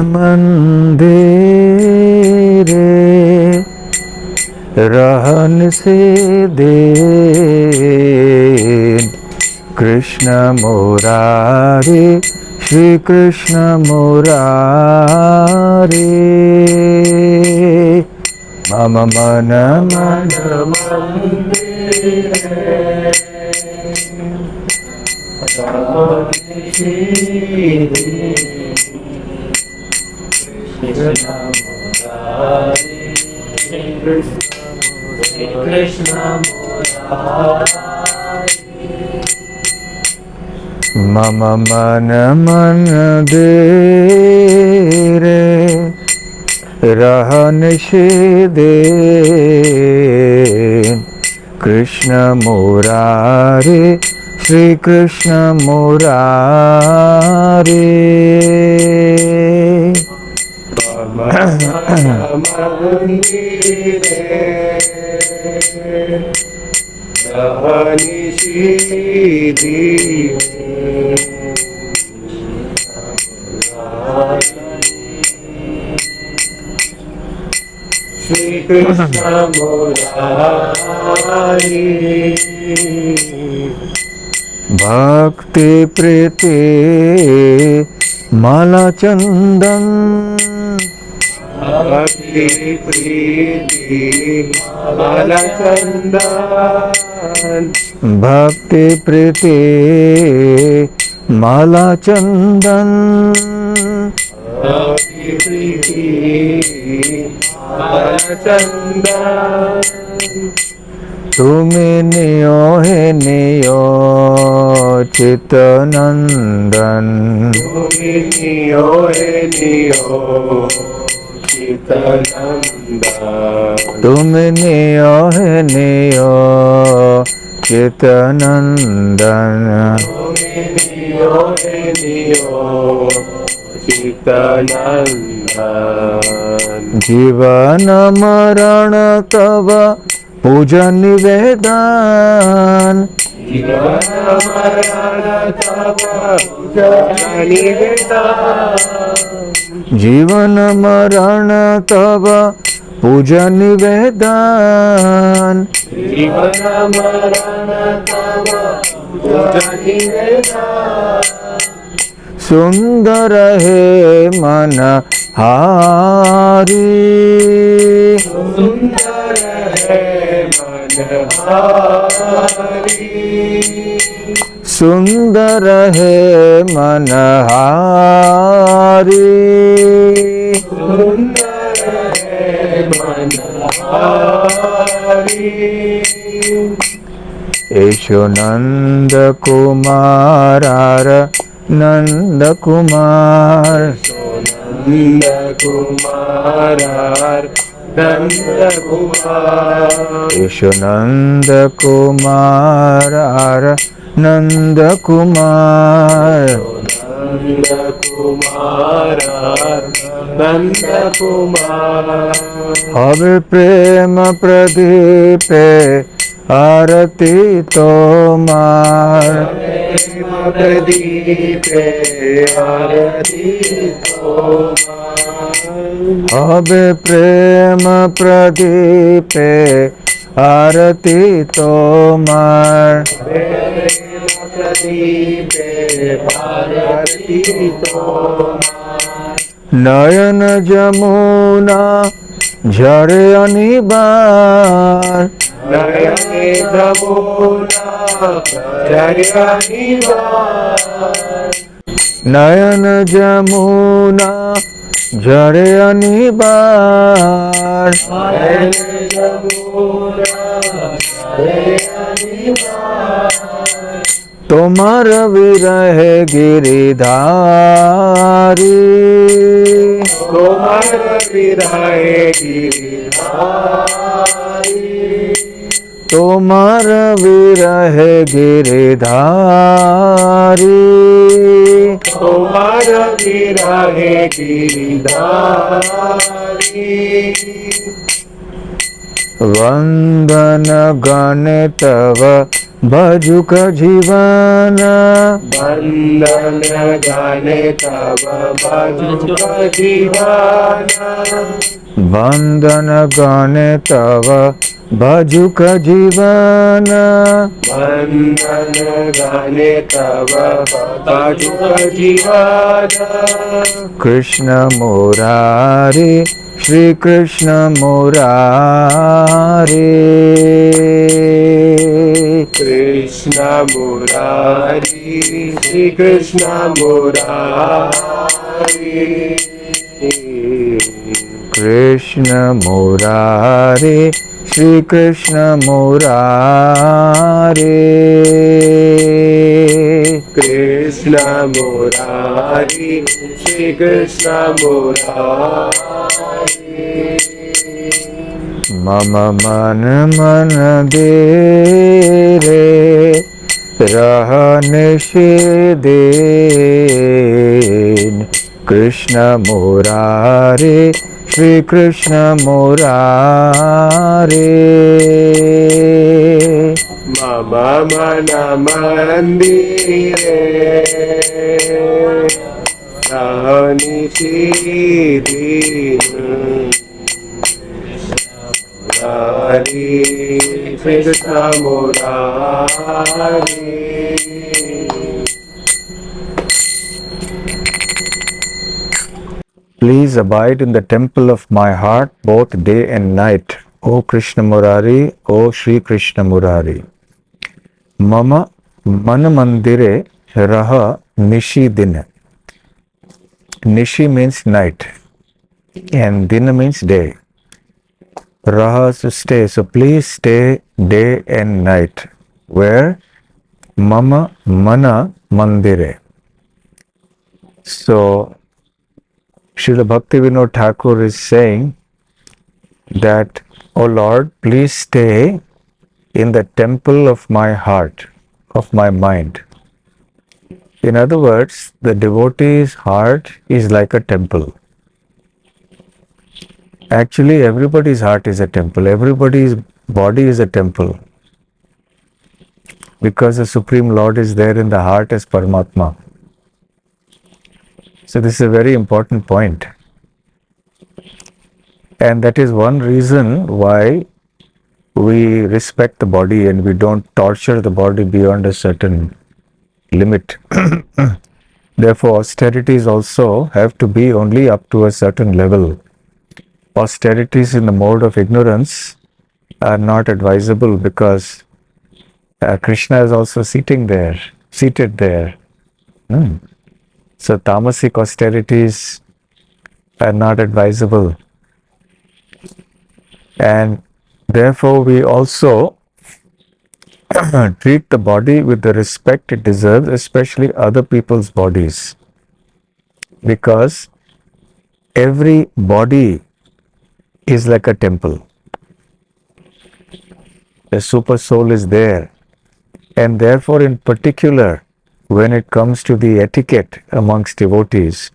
मंदिरे रहन से देन कृष्ण मुरारे श्री कृष्ण मुरारे मम मन मन मम मन मन देरे रहन से देन कृष्ण मुरारे श्री कृष्ण मुरारे श्री कृष्ण मुरारी भक्ति प्रीति माला चंदन भक्ति प्रीति माला चंदन भक्ति प्रीति माला चंदन भक्ति प्रीति माला चंदन तुम्हें नियो है नियो चित्तनंदन तुम्हें नियो है नियो चित्तनंदन तुम्हें नियो है नियो चित्तनंदन तुम्हें नियो है नियो चित्तनंदन जीवन मरण तव पूजा निवेदन जीवन मरण तव पूजा निवेदन जीवन मरण तव पूजा निवेदन जीवन मरण तव पूजा निवेदन सुंदर है मन हारी सुंदर है मन हारी सुंदर है मन हारी सुंदर है मन हारी यशो नंद कुमार नंद कुमार नंद कुमार नंद कुमार यशो नंद कुमार नंद कुमार नंद कुमार नंद कुमार हवे प्रेम प्रदीप आरती तोमार प्रदीपे आरती तोमार हवे प्रेम प्रदीपे आरती तोमार प्रदीपे आरती तोमार नयन जमुना झरे अनिबार नयने जमुना झरे अनिबार नयन जमुना झरे अनिबार नयने जमुना झरे अनिबार तुम्हार विरह गिरिधारी तुम्हार विरहे गिरिधारी तुम्हार विरह गिरिधारी तुम्हार विरहे Giridhari Vandana gane tava bhajuka jivana. Vandana gane tava bhajuka jivana. Vandana gane tava bhajuka jivana. Vandana gane tava bhajuka jivana. Krishna Murari, Shri Krishna Murari. Krishna Murari, Shri Krishna Murari. Krishna Murari, Shri Krishna Murari. Krishna Murari, Shri Krishna Murari. Mama Mandire Raha Nishidin. Krishna Murari, Shri Krishna Murari. Mama Mana Mandire Rahani Shidin Murari Krishna Murari. Please abide in the temple of my heart both day and night, O Krishna Murari, O Shri Krishna Murari. Mama Manamandire Raha Nishi Dina. Nishi means night and Dina means day. Raha is to stay. So please stay day and night. Where? Mama Mana Mandire. So Srila Bhaktivinoda Thakur is saying that, O Lord, please stay in the temple of my heart, of my mind. In other words, the devotee's heart is like a temple. Actually, everybody's heart is a temple. Everybody's body is a temple. Because the Supreme Lord is there in the heart as Paramatma. So this is a very important point. And that is one reason why we respect the body and we don't torture the body beyond a certain limit. Therefore, austerities also have to be only up to a certain level. Austerities in the mode of ignorance are not advisable because Krishna is also seated there. So tamasic austerities are not advisable. And therefore we also treat the body with the respect it deserves, especially other people's bodies. Because every body is like a temple. The super soul is there. And therefore, in particular, when it comes to the etiquette amongst devotees,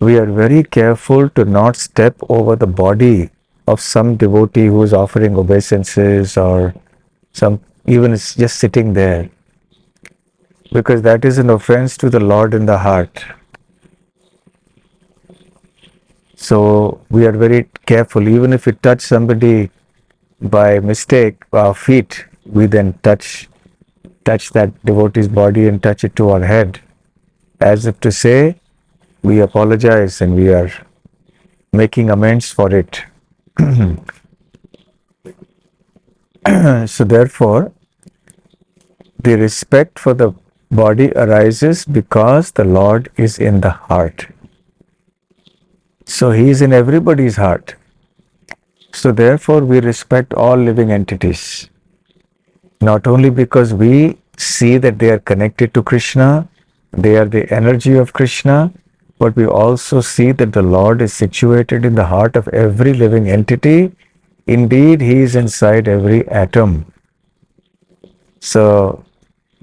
we are very careful to not step over the body of some devotee who is offering obeisances or some even is just sitting there, because that is an offense to the Lord in the heart. So we are very careful. Even if we touch somebody by mistake, our feet, we then touch that devotee's body and touch it to our head, as if to say, we apologize and we are making amends for it. So therefore, the respect for the body arises because the Lord is in the heart. So He is in everybody's heart. So therefore, we respect all living entities. Not only because we see that they are connected to Krishna, they are the energy of Krishna, but we also see that the Lord is situated in the heart of every living entity. Indeed, He is inside every atom. So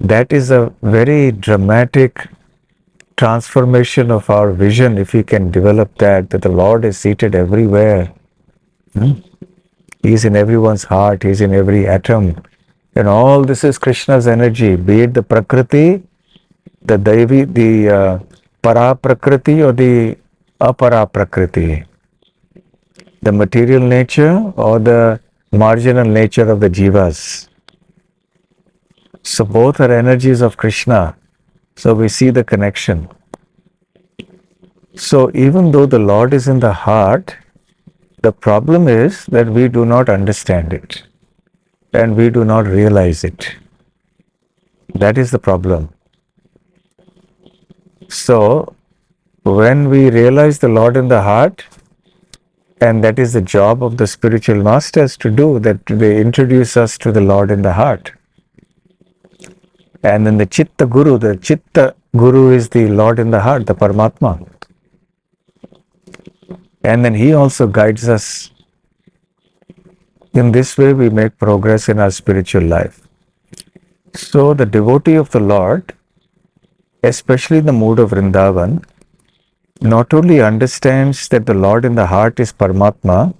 that is a very dramatic transformation of our vision if we can develop that the Lord is seated everywhere. He is in everyone's heart. He is in every atom. And all this is Krishna's energy, be it the Prakriti, the Devi, the Para Prakriti or the Apara Prakriti, the material nature or the marginal nature of the Jivas. So both are energies of Krishna. So we see the connection. So even though the Lord is in the heart, the problem is that we do not understand it and we do not realize it. That is the problem. So when we realize the Lord in the heart, and that is the job of the spiritual masters to do, that they introduce us to the Lord in the heart. And then the Chitta Guru is the Lord in the heart, the Paramatma. And then he also guides us. In this way, we make progress in our spiritual life. So the devotee of the Lord, especially in the mood of Vrindavan, not only understands that the Lord in the heart is Paramatma,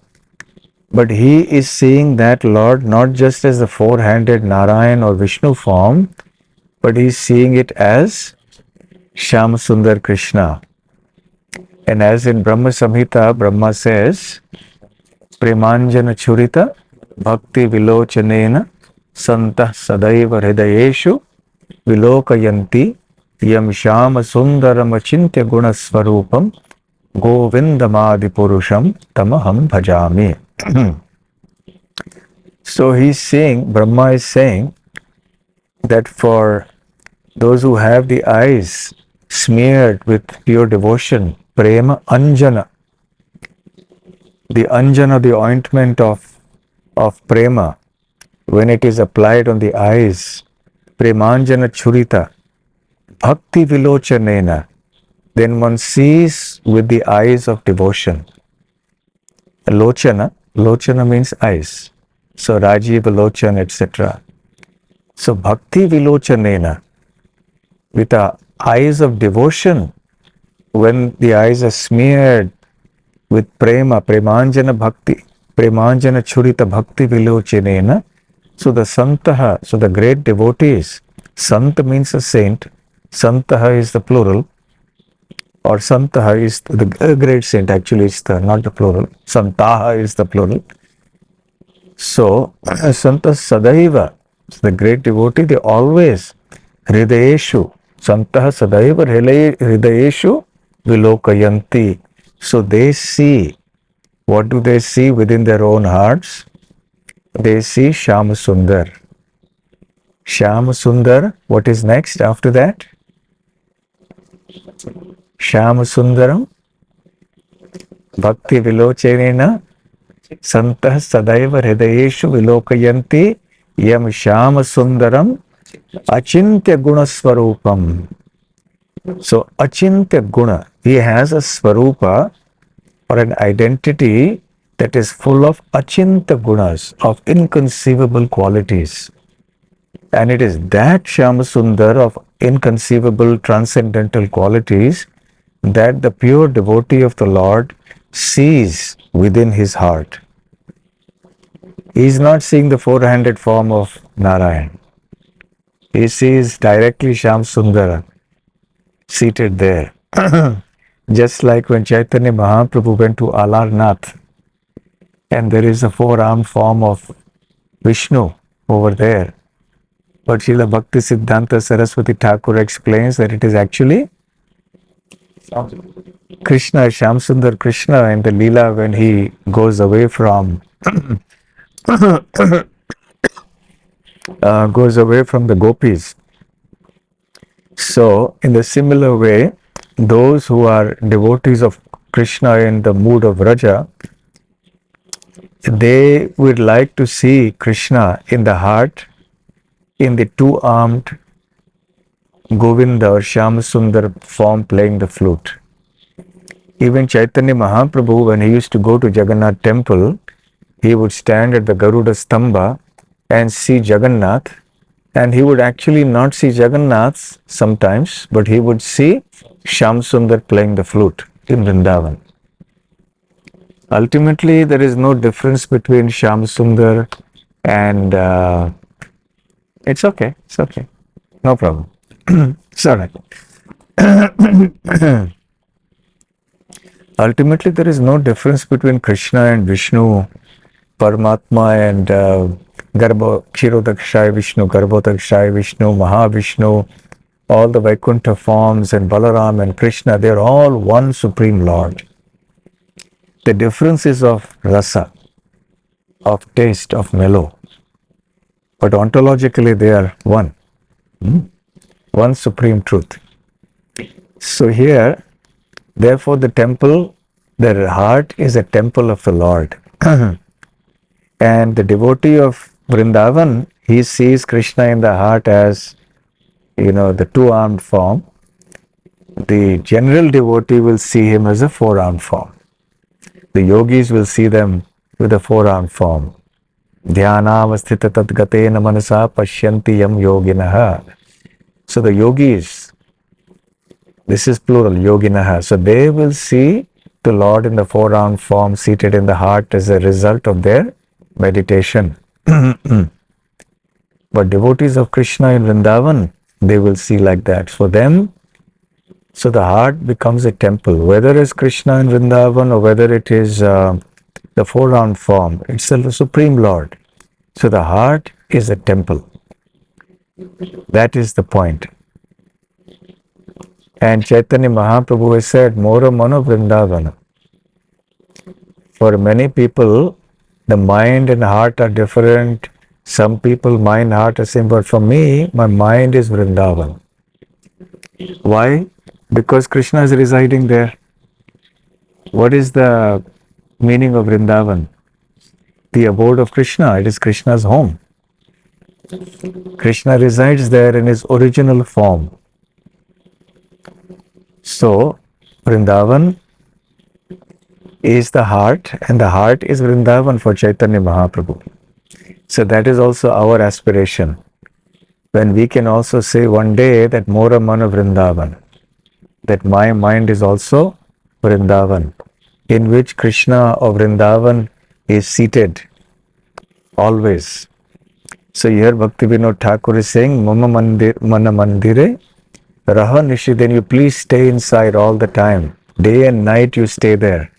but he is seeing that Lord not just as the four-handed Narayan or Vishnu form, but he is seeing it as Shyam Sundar Krishna. And as in Brahma Samhita, Brahma says, Premanjana Churita Bhakti Vilochanena Santah Sadaiva Hridayeshu Vilokayanti Yam Shyama Sundaram Achintya Gunaswarupam Govindamadi Purusham Tamaham Bhajami. So he's saying, Brahma is saying that for those who have the eyes smeared with pure devotion, prema anjana, the anjana, the ointment of prema, when it is applied on the eyes, premanjana churita, bhakti vilochanena, then one sees with the eyes of devotion. Lochana means eyes. So Rajiv Lochan, etc. So bhakti vilochanena, with the eyes of devotion, when the eyes are smeared with premanjana churita bhakti vilochanena, so the santaha, so the great devotees, sant means a saint, santaha is the plural, or santaha is the great saint, actually it's not the plural, santaha is the plural. So santa sadaiva, the great devotee, they always hridayeshu, santaha sadaiva hridayeshu vilokayanti. So they see, what do they see within their own hearts? They see Shyam Sundar. Shyam Sundar, what is next after that? Shyam Sundaram Bhakti Vilochanena Santah Sadaiva Hridayeshu Vilokayanti Yam Shyam Sundaram Achintya Gunaswarupam. So Achintya Guna, he has a Swarupa or an identity that is full of Achintya Gunas, of inconceivable qualities. And it is that Shyam Sundar of inconceivable transcendental qualities that the pure devotee of the Lord sees within his heart. He is not seeing the four-handed form of Narayan. He sees directly Shyam Sundara seated there. Just like when Chaitanya Mahaprabhu went to Alarnath, and there is a four-armed form of Vishnu over there. But Srila Bhakti Siddhanta Saraswati Thakura explains that it is actually Krishna, Shyam Sundar Krishna, in the Leela when he goes away from the gopis. So, in the similar way, those who are devotees of Krishna in the mood of Raja, they would like to see Krishna in the heart, in the two-armed Govinda or Shyam Sundar form playing the flute. Even Chaitanya Mahaprabhu, when he used to go to Jagannath temple, he would stand at the Garuda Stamba and see Jagannath, and he would actually not see Jagannath sometimes, but he would see Shyam Sundar playing the flute in Vrindavan. Ultimately, there is no difference between Shyam Sundar and it's okay. It's okay. No problem. It's all right. Ultimately, there is no difference between Krishna and Vishnu, Paramatma and Kshirodakshaya Vishnu, Garbhodakshaya Vishnu, Mahavishnu, all the Vaikuntha forms and Balaram and Krishna, they are all one Supreme Lord. The difference is of rasa, of taste, of mellow. But ontologically they are one. One Supreme Truth. So here, therefore the temple, the heart is a temple of the Lord. And the devotee of Vrindavan, he sees Krishna in the heart as, the two-armed form. The general devotee will see him as a four-armed form. The yogis will see them with a four-armed form. Dhyanavasthita tadgatena manasa pashyanti yam yoginaha. So the yogis, this is plural, yoginaha. So they will see the Lord in the four-armed form seated in the heart as a result of their meditation. But devotees of Krishna in Vrindavan, they will see like that. For them, so the heart becomes a temple. Whether it's Krishna in Vrindavan or whether it is the four-armed form, it's the Supreme Lord. So the heart is a temple. That is the point. And Chaitanya Mahaprabhu has said, Mora Mano Vrindavana. For many people, the mind and heart are different. Some people, mind, heart are same. But for me, my mind is Vrindavan. Why? Because Krishna is residing there. What is the meaning of Vrindavan? The abode of Krishna. It is Krishna's home. Krishna resides there in his original form. So, Vrindavan is the heart, and the heart is Vrindavan for Chaitanya Mahaprabhu. So that is also our aspiration. When we can also say one day that Mora Mana Vrindavan, that my mind is also Vrindavan, in which Krishna of Vrindavan is seated always. So here Bhaktivinoda Thakur is saying, Mama Mana Mandire, Raha Nishi, then you please stay inside all the time. Day and night you stay there.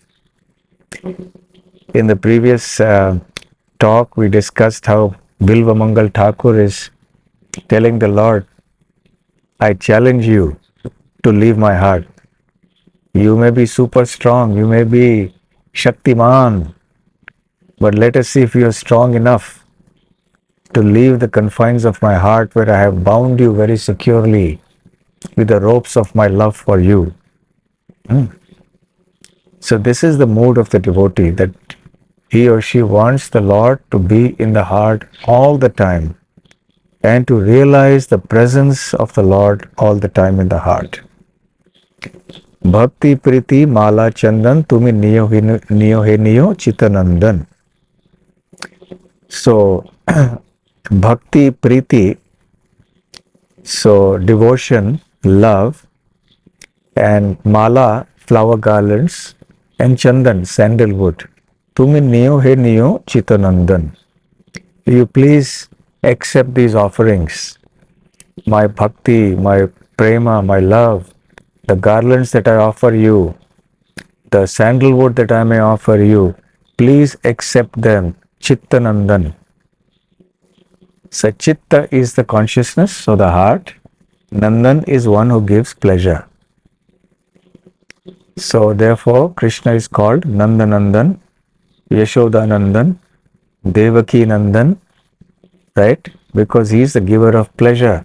In the previous talk, we discussed how Bilva Mangal Thakur is telling the Lord, I challenge you to leave my heart. You may be super strong, you may be Shaktiman, but let us see if you are strong enough to leave the confines of my heart where I have bound you very securely with the ropes of my love for you. So this is the mood of the devotee, that he or she wants the Lord to be in the heart all the time and to realize the presence of the Lord all the time in the heart. Bhakti Priti Mala Chandan Tumi Niyo He Niyo Chitanandan. So, Bhakti Priti, so devotion, love, and Mala, flower garlands, and Chandan, sandalwood. Tumi Niyo He Niyo Chitanandan. Will you please accept these offerings? My bhakti, my prema, my love, the garlands that I offer you, the sandalwood that I may offer you, please accept them. Chittanandan. So Chitta is the consciousness, so the heart. Nandan is one who gives pleasure. So therefore, Krishna is called Nandanandan, Yashodanandan, Devaki Nandan, right? Because he is the giver of pleasure.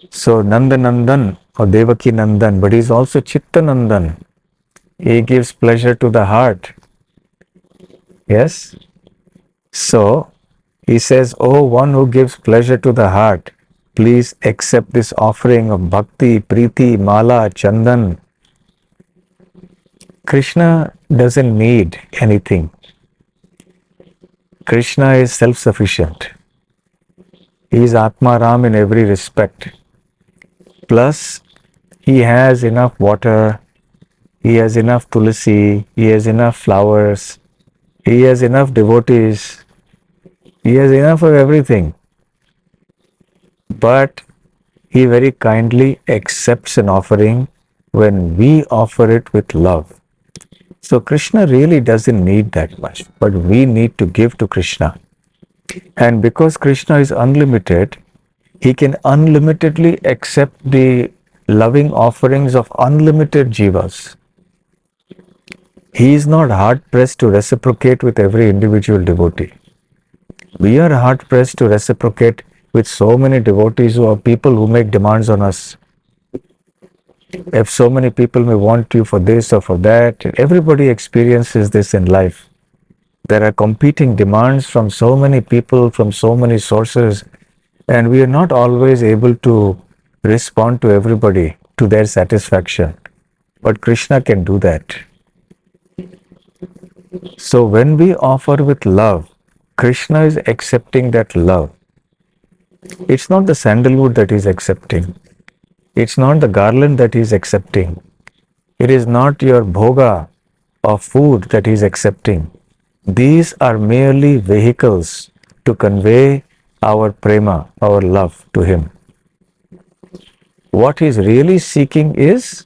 So Nandanandan or Devaki Nandan, but he is also Chittanandan. He gives pleasure to the heart. Yes? So he says, oh, one who gives pleasure to the heart, please accept this offering of bhakti, priti, mala, chandan. Krishna doesn't need anything. Krishna is self-sufficient. He is Atma Ram in every respect. Plus, he has enough water, He has enough tulsi, he has enough flowers, he has enough devotees, he has enough of everything. But he very kindly accepts an offering when we offer it with love. So Krishna really doesn't need that much, but we need to give to Krishna. And because Krishna is unlimited, he can unlimitedly accept the loving offerings of unlimited jivas. He is not hard pressed to reciprocate with every individual devotee. We are hard pressed to reciprocate with so many devotees who are people who make demands on us. If so many people may want you for this or for that, everybody experiences this in life. There are competing demands from so many people, from so many sources, and we are not always able to respond to everybody to their satisfaction. But Krishna can do that. So when we offer with love, Krishna is accepting that love. It's not the sandalwood that he's accepting. It's not the garland that he's accepting. It is not your bhoga of food that he's accepting. These are merely vehicles to convey our prema, our love to him. What he's really seeking is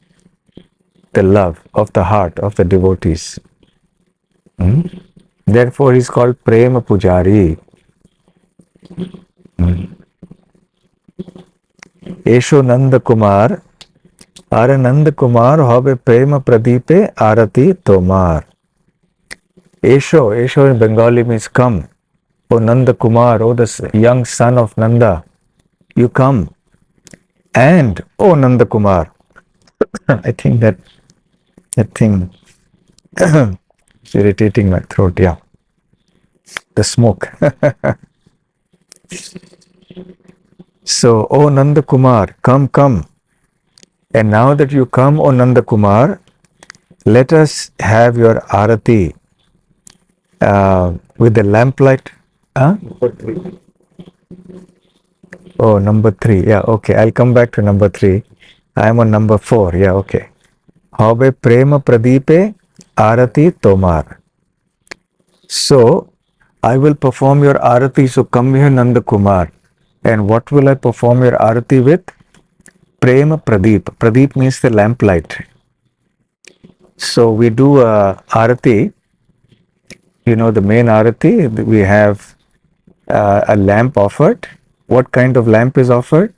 the love of the heart of the devotees. Therefore, he's called Prema Pujari. Esho Nanda Kumar, Ara Nanda Kumar, hobe Prema Pradipe Arati Tomar. Esho in Bengali means come. O Nanda Kumar, O the young son of Nanda, you come. And O Nanda Kumar, I think that thing is irritating my throat, yeah. The smoke. So, O Nanda Kumar, come. And now that you come, O Nanda Kumar, let us have your arati with the lamplight. Huh? Oh, number 3. Yeah, okay. I'll come back to number 3. I am on number 4. Yeah, okay. Hobe prema pradipe arati tomar. So, I will perform your arati. So, come here, Nanda Kumar. And what will I perform your arati with? Prema Pradeep. Pradeep means the lamplight. So we do arati. You know, the main arati, we have a lamp offered. What kind of lamp is offered?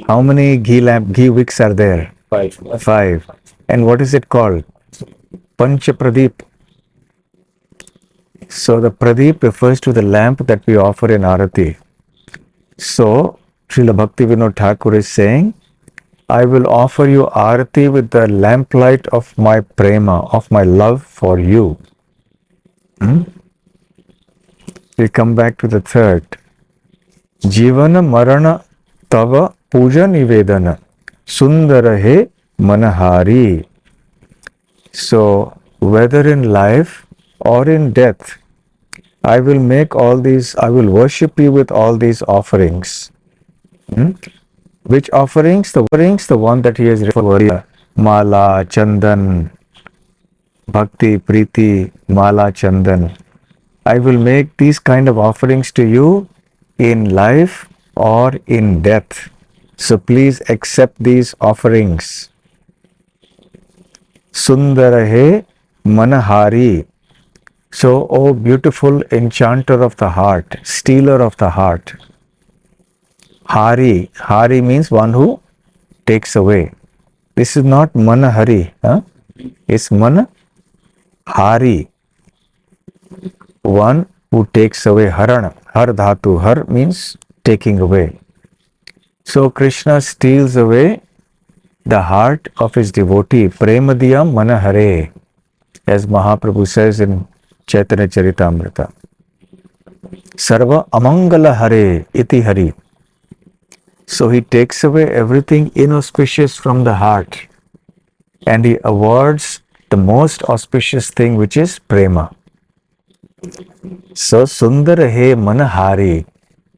How many ghee wicks are there? 5. And what is it called? Pancha Pradeep. So the Pradeep refers to the lamp that we offer in arati. So Srila Bhaktivinoda Thakura is saying, I will offer you arati with the lamplight of my prema, of my love for you. We come back to the third. Jivana marana tava puja nivedana sundara he manahari. So whether in life or in death, I will worship you with all these offerings. Which offerings? The one that he has referred to. Mala, Chandan, Bhakti, Preeti, Mala, Chandan. I will make these kind of offerings to you in life or in death. So please accept these offerings. Sundarahe Manahari. So, O beautiful enchanter of the heart, stealer of the heart. Hari means one who takes away. This is not Manahari. It's Manahari. One who takes away. Harana. Har dhatu. Har means taking away. So Krishna steals away the heart of his devotee. Premadiyam Manahare. As Mahaprabhu says in Chaitanya Charitamrita. Sarva Amangala Hare Iti Hari. So he takes away everything inauspicious from the heart and he awards the most auspicious thing, which is prema. So Sundara He Manahari.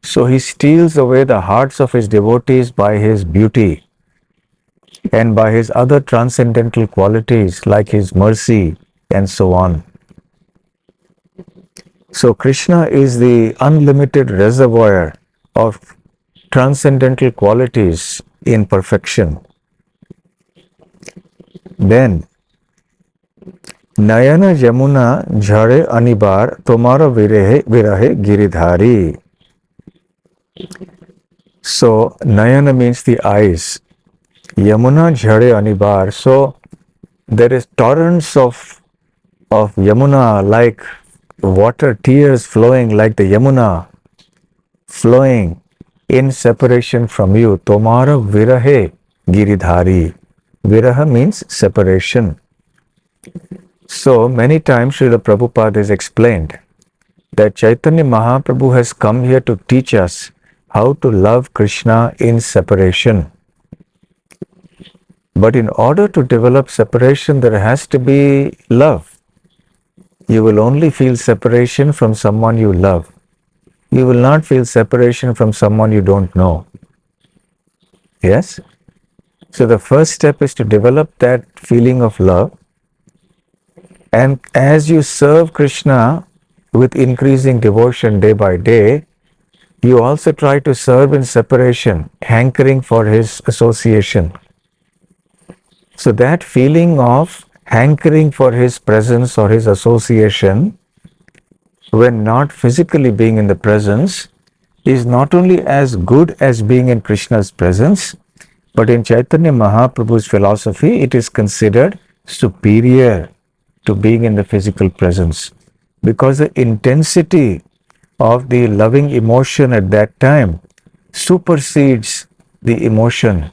So he steals away the hearts of his devotees by his beauty. and by his other transcendental qualities like his mercy and so on. So Krishna is the unlimited reservoir of transcendental qualities in perfection. Then Nayana Yamuna Jhare Anibar Tomara Virahe Giridhari. So Nayana means the eyes. Yamuna Jhare Anibar. So there is torrents of Yamuna, like water, tears flowing like the Yamuna, flowing in separation from you. Tomara Virahe Giridhari. Viraha means separation. So many times Srila Prabhupada has explained that Chaitanya Mahaprabhu has come here to teach us how to love Krishna in separation. But in order to develop separation, there has to be love. You will only feel separation from someone you love. You will not feel separation from someone you don't know. Yes? So the first step is to develop that feeling of love. And as you serve Krishna with increasing devotion day by day, you also try to serve in separation, hankering for his association. So that feeling of hankering for his presence or his association, when not physically being in the presence, is not only as good as being in Krishna's presence, but in Chaitanya Mahaprabhu's philosophy, it is considered superior to being in the physical presence, because the intensity of the loving emotion at that time supersedes the emotion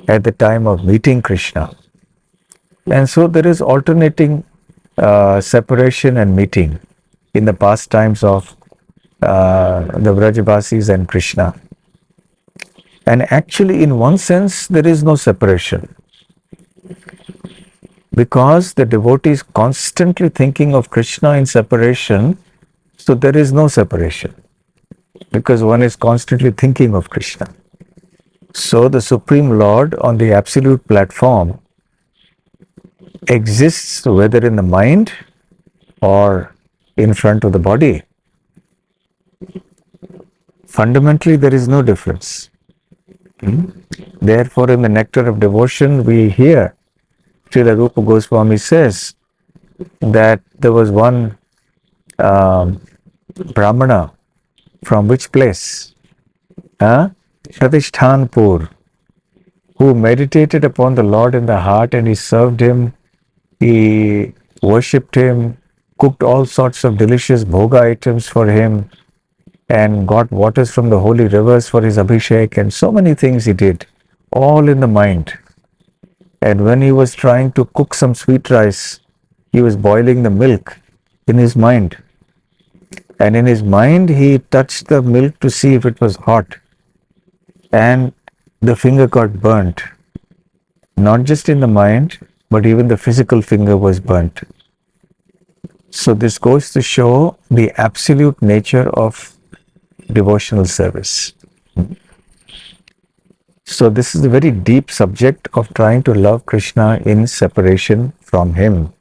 at the time of meeting Krishna. And so there is alternating separation and meeting in the pastimes of the Vrajavasis and Krishna. And actually, in one sense, there is no separation, because the devotee is constantly thinking of Krishna in separation, so there is no separation, because one is constantly thinking of Krishna. So the Supreme Lord on the absolute platform exists whether in the mind or in front of the body. Fundamentally, there is no difference. Therefore, in the Nectar of Devotion, we hear Srila Rupa Goswami says that there was one Brahmana from which place? Shatishtanpur, who meditated upon the Lord in the heart, and he served him, he worshipped him, cooked all sorts of delicious bhoga items for him, and got waters from the holy rivers for his abhishek, and so many things he did, all in the mind. And when he was trying to cook some sweet rice, he was boiling the milk in his mind. And in his mind, he touched the milk to see if it was hot. And the finger got burnt. Not just in the mind, but even the physical finger was burnt. So this goes to show the absolute nature of devotional service. So this is a very deep subject of trying to love Krishna in separation from him.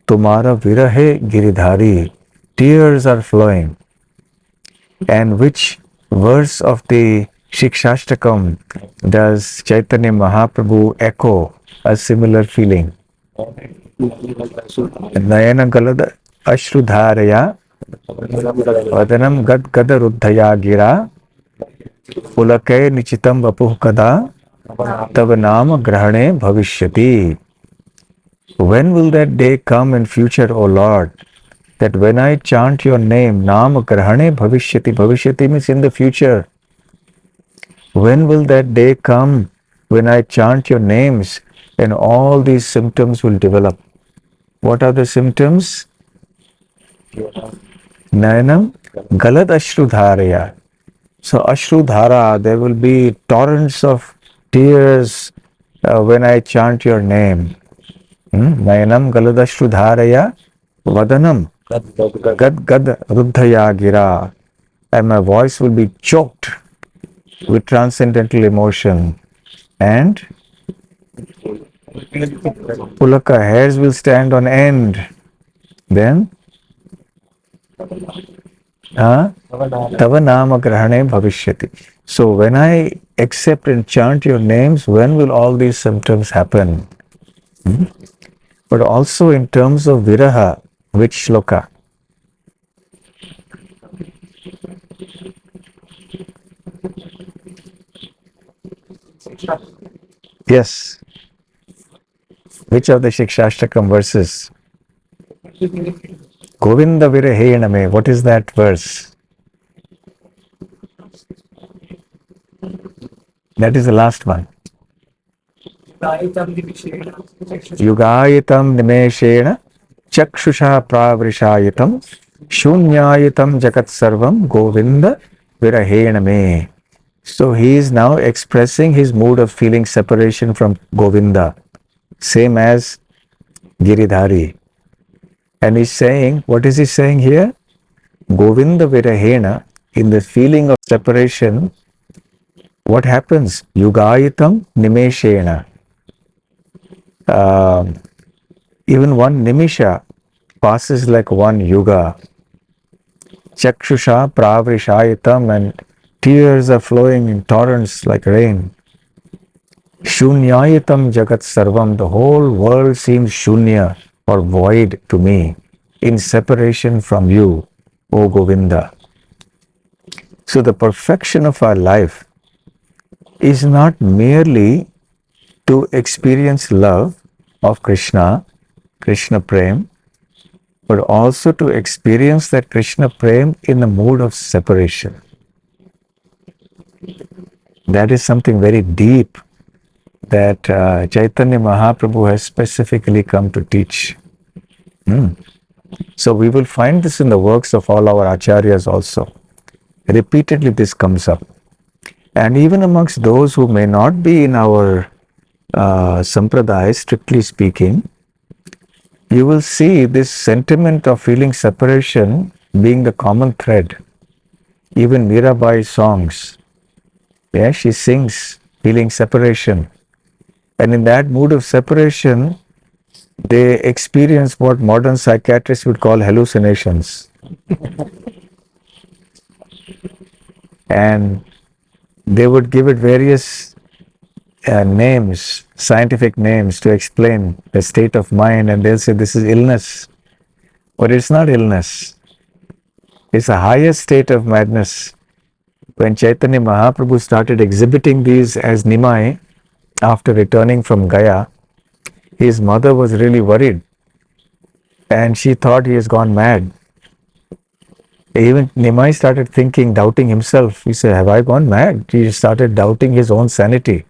Tumara virahe giridhari, tears are flowing. And which verse of the Shikshashtakam does Chaitanya Mahaprabhu echo a similar feeling? Nayana galada ashrudharaya vadanam gad gada ruddhaya gira pulake nichitam vapuh kada tava nama grahane bhavishyati. When will that day come in future, O Lord, that when I chant your name, Nama Grahane Bhavishyati, Bhavishyati means in the future. When will that day come when I chant your names and all these symptoms will develop? What are the symptoms? Nayanam Galad Ashrudharaya. So Ashrudhara, there will be torrents of tears when I chant your name. Nayanam Galad Ashrudharaya Vadanam Gad Gad Ruddhaya Gira, and my voice will be choked with transcendental emotion, and Pulaka, hairs will stand on end. Then, Tava nama grahane bhavishyati. So when I accept and chant your names, when will all these symptoms happen? But also in terms of viraha, which shloka? Yes. Which of the Shikshashtakam verses? Govinda Virahename. What is that verse? That is the last one. Yugayitam nimeshena chakshusha pravrishayitam shunyayitam jagat sarvam Govinda Virahename. So he is now expressing his mood of feeling separation from Govinda, same as Giridhari. And he's saying, what is he saying here? Govinda Virahena, in the feeling of separation, what happens? Yugayitam nimeshena. Even one nimisha passes like one yuga. Chakshusha pravrishayitam, and tears are flowing in torrents like rain. Shunyayitam jagat sarvam, the whole world seems shunya or void to me, in separation from you, O Govinda. So the perfection of our life is not merely to experience love of Krishna, Krishna Prem, but also to experience that Krishna Prem in a mood of separation. That is something very deep that Chaitanya Mahaprabhu has specifically come to teach. So we will find this in the works of all our acharyas also. Repeatedly this comes up. And even amongst those who may not be in our sampradaya, strictly speaking, you will see this sentiment of feeling separation being the common thread. Even Mirabai's songs, yeah, she sings feeling separation. And in that mood of separation, they experience what modern psychiatrists would call hallucinations. And they would give it various names, scientific names, to explain the state of mind, and they'll say this is illness. But it's not illness. It's a higher state of madness. When Chaitanya Mahaprabhu started exhibiting these as Nimai, after returning from Gaya, his mother was really worried and she thought he has gone mad. Even Nimai started thinking, doubting himself. He said, have I gone mad? He started doubting his own sanity.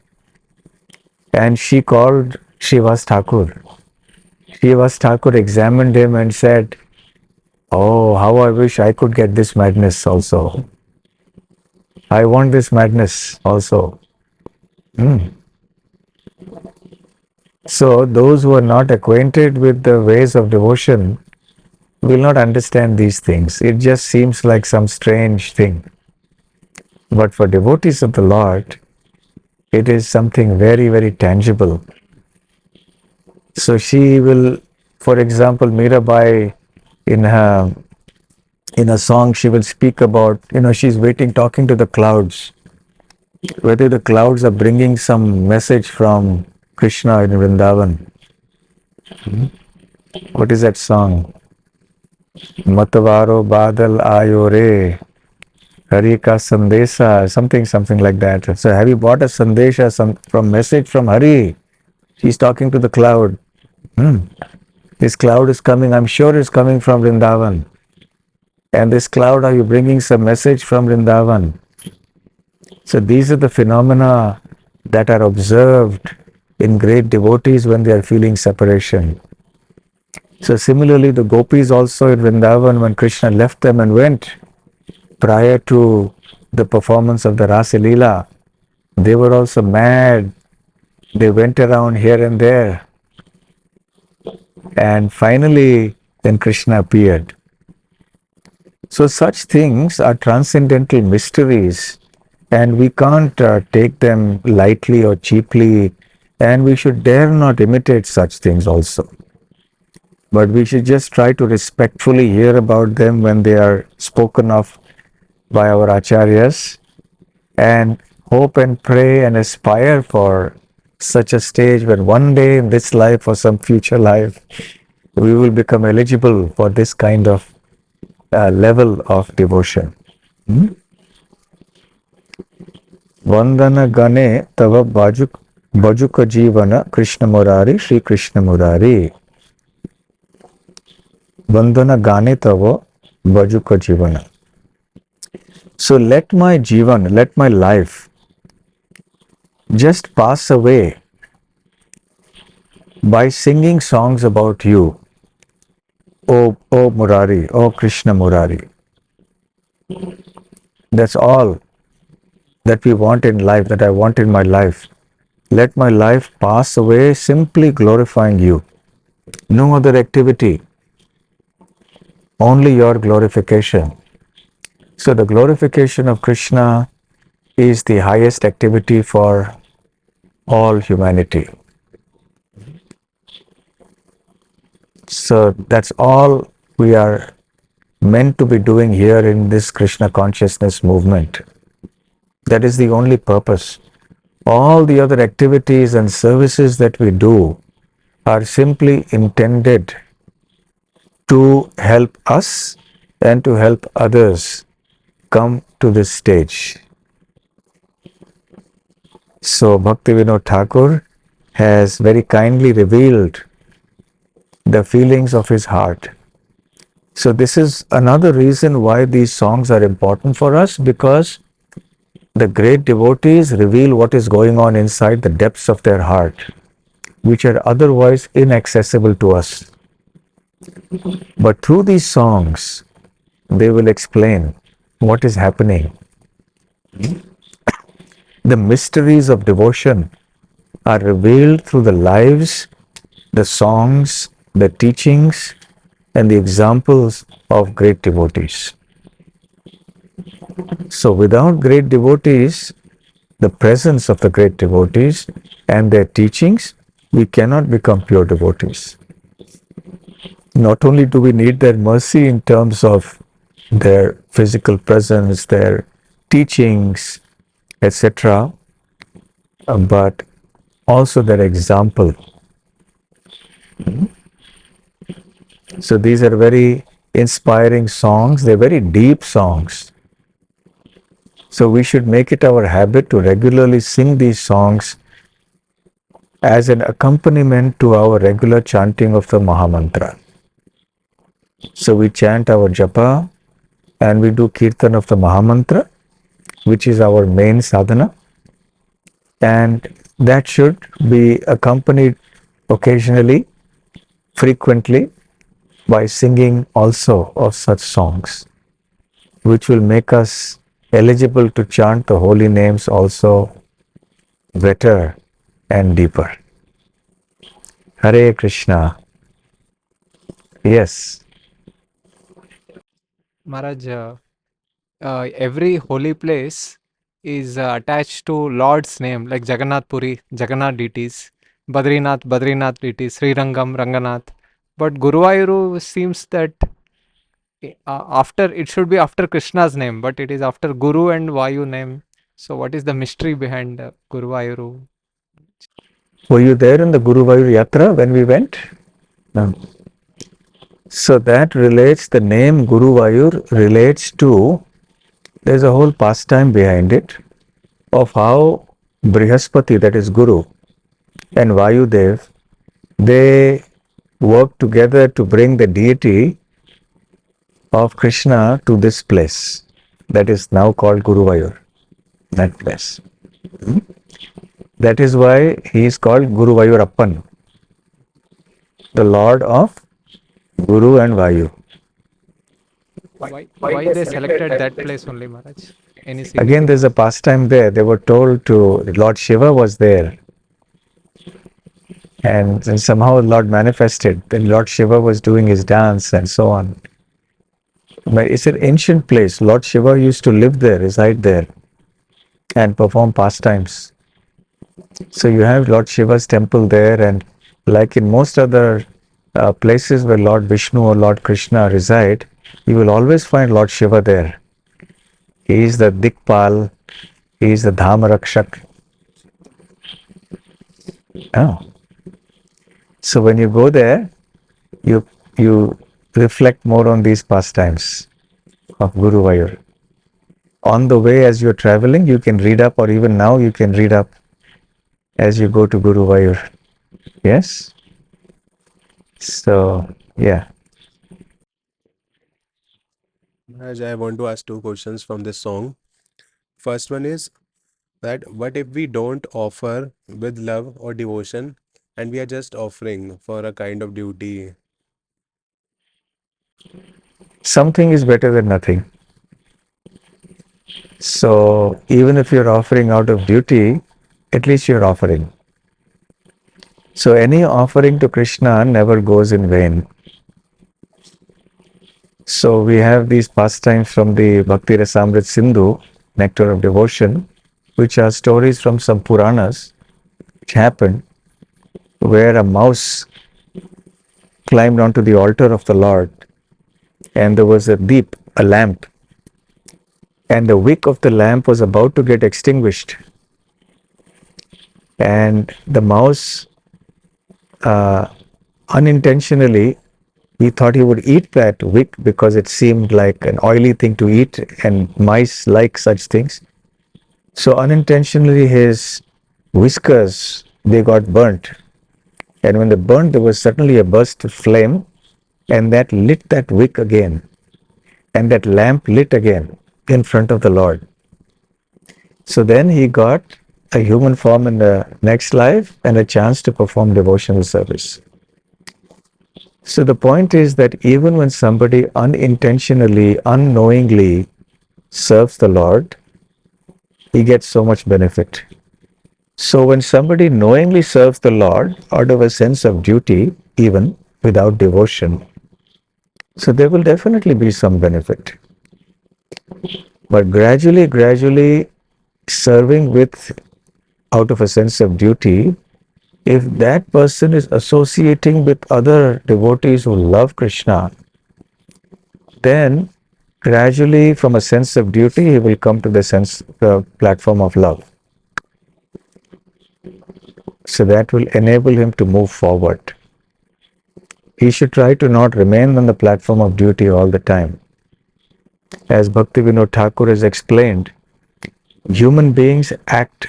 And she called Srivas Thakur. Srivas Thakur examined him and said, oh, how I wish I could get this madness also. I want this madness also. So those who are not acquainted with the ways of devotion will not understand these things. It just seems like some strange thing. But for devotees of the Lord, it is something very, very tangible. So she will, for example, Mirabai, in a song, she will speak about, she's waiting, talking to the clouds, whether the clouds are bringing some message from Krishna in Vrindavan. What is that song? Matavaro Badal Ayo Re, Hari Ka Sandesa, something like that. So have you bought a Sandesha, from message from Hari? She's talking to the cloud. This cloud is coming, I'm sure it's coming from Vrindavan. And this cloud, are you bringing some message from Vrindavan? So these are the phenomena that are observed in great devotees when they are feeling separation. So similarly, the gopis also in Vrindavan, when Krishna left them and went, prior to the performance of the Rasa Leela, they were also mad. They went around here and there. And finally, then Krishna appeared. So such things are transcendental mysteries, and we can't take them lightly or cheaply And we should dare not imitate such things also. But we should just try to respectfully hear about them when they are spoken of by our acharyas, and hope and pray and aspire for such a stage when one day in this life or some future life we will become eligible for this kind of level of devotion. Vandana gane tava bajuka jivana Krishna Murari Shri Krishna Murari. Vandana gane tava bajuka jivana. So let my jivan, let my life just pass away by singing songs about you, O Murari, O Krishna Murari. That's all that we want in life, that I want in my life. Let my life pass away simply glorifying you. No other activity, only your glorification. So the glorification of Krishna is the highest activity for all humanity. So that's all we are meant to be doing here in this Krishna consciousness movement. That is the only purpose. All the other activities and services that we do are simply intended to help us and to help others come to this stage. So Bhaktivinoda Thakur has very kindly revealed the feelings of his heart. So this is another reason why these songs are important for us, because the great devotees reveal what is going on inside the depths of their heart, which are otherwise inaccessible to us. But through these songs, they will explain what is happening. The mysteries of devotion are revealed through the lives, the songs, the teachings, and the examples of great devotees. So without great devotees, the presence of the great devotees and their teachings, we cannot become pure devotees. Not only do we need their mercy in terms of their physical presence, their teachings, etc., but also their example. So these are very inspiring songs, they're very deep songs. So we should make it our habit to regularly sing these songs as an accompaniment to our regular chanting of the Mahamantra. So we chant our japa and we do kirtan of the Mahamantra, which is our main sadhana, and that should be accompanied occasionally, frequently, by singing also of such songs, which will make us eligible to chant the holy names also better and deeper. Hare Krishna. Yes. Maharaj, every holy place is attached to Lord's name, like Jagannath Puri, Jagannath deities, Badrinath, Badrinath deities, Srirangam, Ranganath. But Guruvayuru seems that after it should be after Krishna's name, but it is after Guru and Vayu name. So what is the mystery behind Guruvayuru? Were you there in the Guruvayur Yatra when we went? No. So that relates, the name Guruvayur relates to, there's a whole pastime behind it of how Brihaspati, that is Guru, and Vayudev, they work together to bring the deity of Krishna to this place that is now called Guruvayur, that place. That is why he is called Guruvayurappan, the Lord of Guru and Vayu. Why they selected that place only, Maharaj? Any Again, there's a significance? pastime there. They were told to, Lord Shiva was there. And somehow Lord manifested. Then Lord Shiva was doing his dance and so on. But it's an ancient place. Lord Shiva used to live there, reside there, and perform pastimes. So you have Lord Shiva's temple there, and like in most other places where Lord Vishnu or Lord Krishna reside, you will always find Lord Shiva there. He is the Dikpal, he is the Dhamarakshak. Oh. So when you go there, you reflect more on these pastimes of Guru Vayur. On the way, as you're traveling, you can read up, or even now you can read up as you go to Guru Vayur. Yes? So, yeah. Maharaj, I want to ask two questions from this song. First one is that what if we don't offer with love or devotion and we are just offering for a kind of duty? Something is better than nothing. So, even if you're offering out of duty, at least you're offering. So, any offering to Krishna never goes in vain. So, we have these pastimes from the Bhakti Rasamrita Sindhu, Nectar of Devotion, which are stories from some Puranas, which happened where a mouse climbed onto the altar of the Lord, and there was a deep, a lamp, and the wick of the lamp was about to get extinguished. And the mouse unintentionally, he thought he would eat that wick because it seemed like an oily thing to eat, and mice like such things. So unintentionally, his whiskers, they got burnt, and when they burnt, there was suddenly a burst of flame, and that lit that wick again, and that lamp lit again in front of the Lord. So then he got a human form in the next life and a chance to perform devotional service. So the point is that even when somebody unintentionally, unknowingly serves the Lord, he gets so much benefit. So when somebody knowingly serves the Lord out of a sense of duty, even without devotion, so there will definitely be some benefit. But gradually serving with out of a sense of duty, if that person is associating with other devotees who love Krishna, then gradually from a sense of duty he will come to the platform of love. So that will enable him to move forward. He should try to not remain on the platform of duty all the time. As Bhaktivinoda Thakur has explained, human beings act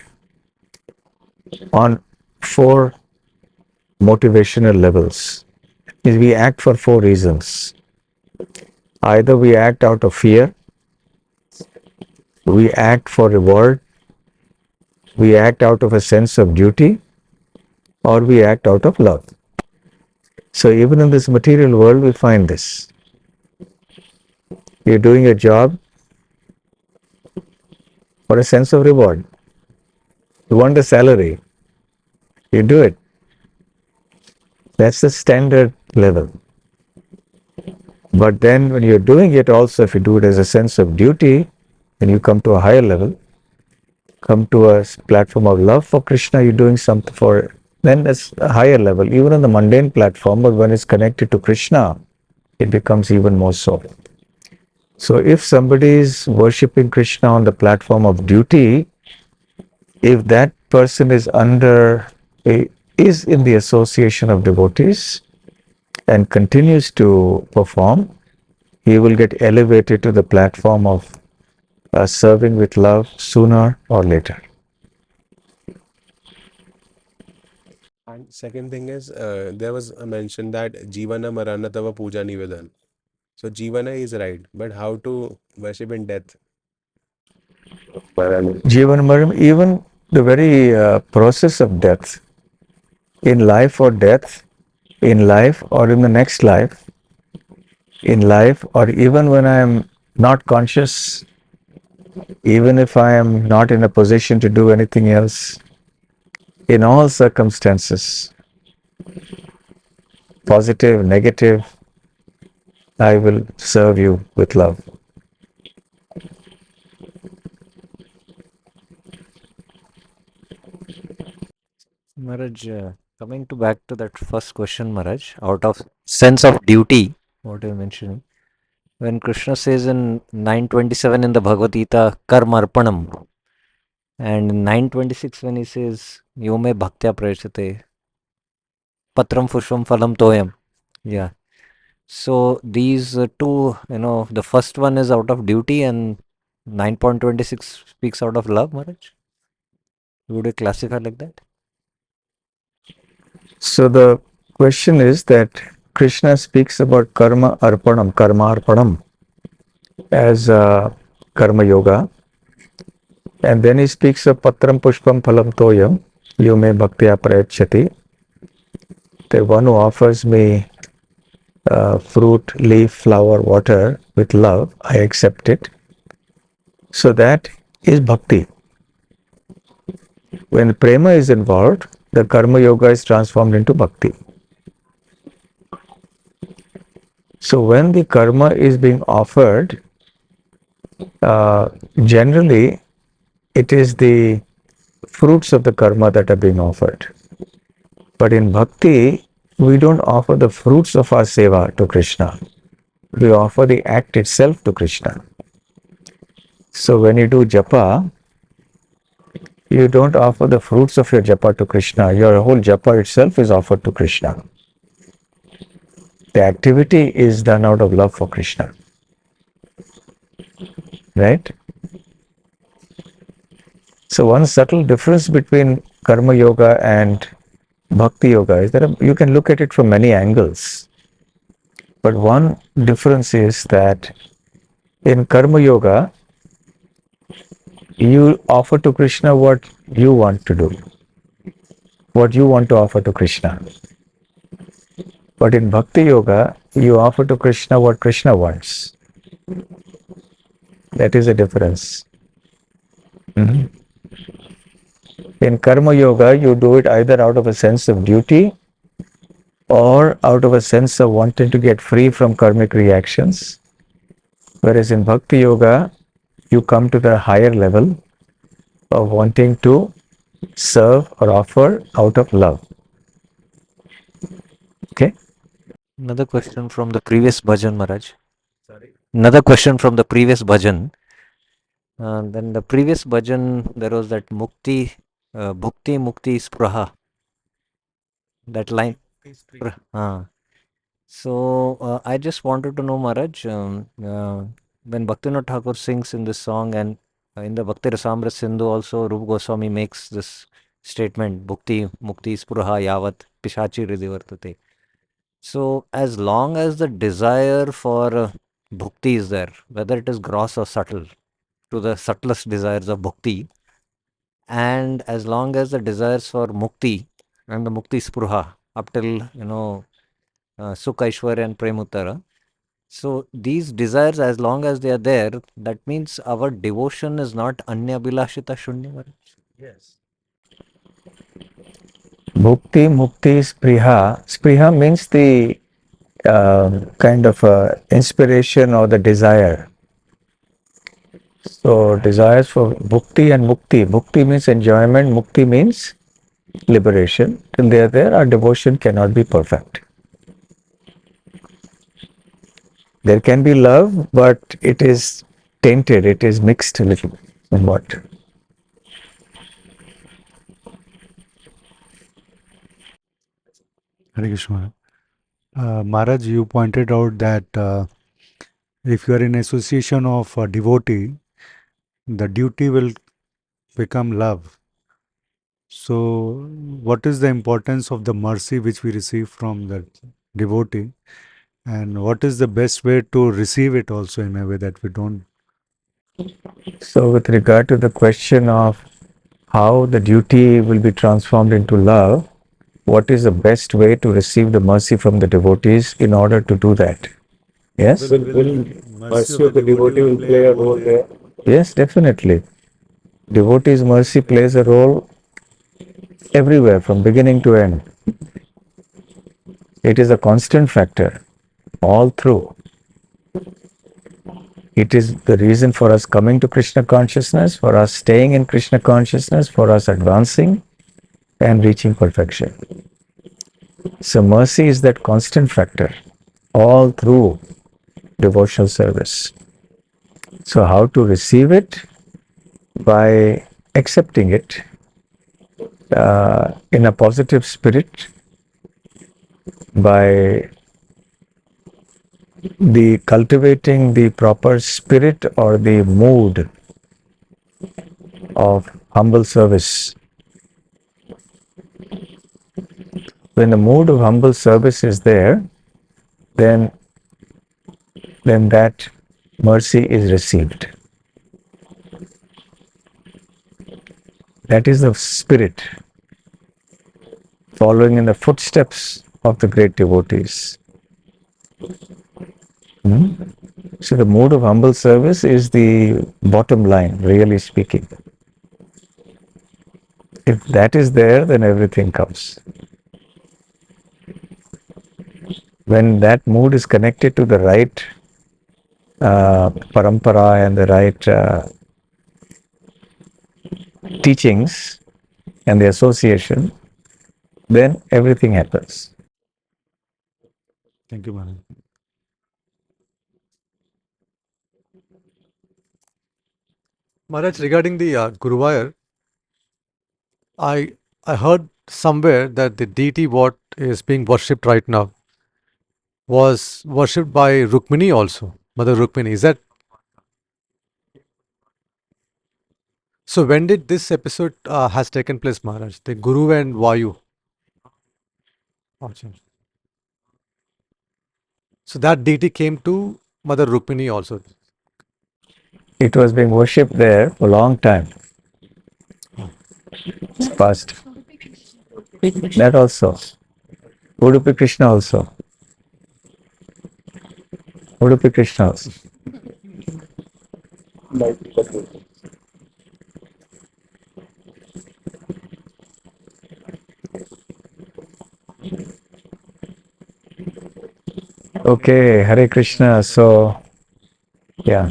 on four motivational levels. We act for four reasons. Either we act out of fear, we act for reward, we act out of a sense of duty, or we act out of love. So even in this material world, we find this. You're doing a job for a sense of reward. You want a salary, you do it. That's the standard level. But then when you're doing it also, if you do it as a sense of duty, then you come to a higher level, come to a platform of love for Krishna, you're doing something for, then that's a higher level, even on the mundane platform, but when it's connected to Krishna, it becomes even more so. So if somebody is worshipping Krishna on the platform of duty, if that person is is in the association of devotees and continues to perform, he will get elevated to the platform of serving with love sooner or later. And second thing is, there was a mention that Jivana Marana Tava Puja Nivedan. So Jivana is right, but how to worship in death? Jivan Maram, even the very process of death, in life or death, in life or in the next life, in life or even when I am not conscious, even if I am not in a position to do anything else, in all circumstances, positive, negative, I will serve you with love. Maharaj, coming to back to that first question, Maharaj, out of sense of duty, what you mentioned, when Krishna says in 927 in the Bhagavad Gita, Karma Arpanam, and in 926 when he says, Yome Bhaktya Prayachate, Patram Pushpam Phalam Toyam. Yeah. So these two, the first one is out of duty and 9.26 speaks out of love, Maharaj. Would you classify like that? So the question is that Krishna speaks about karma arpanam as karma yoga, and then he speaks of patram pushpam phalam toyam, you may bhaktya prayachati, the one who offers me fruit, leaf, flower, water with love, I accept it. So that is bhakti. When prema is involved, the karma yoga is transformed into bhakti. So when the karma is being offered, generally it is the fruits of the karma that are being offered. But in bhakti, we don't offer the fruits of our seva to Krishna. We offer the act itself to Krishna. So when you do japa, you don't offer the fruits of your japa to Krishna. Your whole japa itself is offered to Krishna. The activity is done out of love for Krishna. Right? So one subtle difference between karma yoga and bhakti yoga is that you can look at it from many angles. But one difference is that in karma yoga, you offer to Krishna what you want to do, what you want to offer to Krishna. But in bhakti yoga, you offer to Krishna what Krishna wants. That is a difference. Mhm. In karma yoga, you do it either out of a sense of duty or out of a sense of wanting to get free from karmic reactions. Whereas in bhakti yoga, you come to the higher level of wanting to serve or offer out of love. Okay? Another question from the previous bhajan, Maharaj. Another question from the previous bhajan. Then the previous bhajan, there was that bhukti mukti spraha. That line. So I just wanted to know, Maharaj, when Bhaktivinoda Thakur sings in this song and in the Bhakti Rasamrita Sindhu also, Rupa Goswami makes this statement, Bhukti Mukti Spruha Yavat Pishachi Hridivartate. So as long as the desire for bhukti is there, whether it is gross or subtle, to the subtlest desires of bhukti, and as long as the desires for mukti and the mukti spruha up till, Sukha, Aishwarya and Premuttara. So these desires, as long as they are there, that means our devotion is not anya bilashita shunya. Maharaj. Yes. Bhukti, mukti, spriha. Spriha means the kind of inspiration or the desire. So desires for bhukti and mukti. Bhukti means enjoyment, mukti means liberation. Till they are there, our devotion cannot be perfect. There can be love, but it is tainted, it is mixed a little somewhat. Hare Krishna. Maharaj, you pointed out that if you are in association of a devotee, the duty will become love. So, what is the importance of the mercy which we receive from the devotee? And what is the best way to receive it also in a way that we don't? So, with regard to the question of how the duty will be transformed into love, what is the best way to receive the mercy from the devotees in order to do that? Yes? Will mercy of the devotee will play a role there? Yes, definitely. Devotees' mercy plays a role everywhere from beginning to end. It is a constant factor all through. It is the reason for us coming to Krishna consciousness, for us staying in Krishna consciousness, for us advancing. and reaching perfection. So mercy is that constant factor all through devotional service. So how to receive it? By accepting it in a positive spirit, by the cultivating the proper spirit or the mood of humble service. When the mood of humble service is there, then that mercy is received. That is the spirit following in the footsteps of the great devotees. So the mood of humble service is the bottom line, really speaking. If that is there, then everything comes. When that mood is connected to the right parampara and the right teachings and the association, then everything happens. Thank you, Maharaj. Maharaj, regarding the Guruvayur, I heard somewhere that the deity what is being worshipped right now was worshipped by Rukmini also, Mother Rukmini. Is that so? When did this episode has taken place, Maharaj? The Guru and Vayu. Acha. So that deity came to Mother Rukmini also. It was being worshipped there for a long time. It's past. That also. Udupi Krishna also. Udupi Krishna also. Okay, Hare Krishna. So, yeah.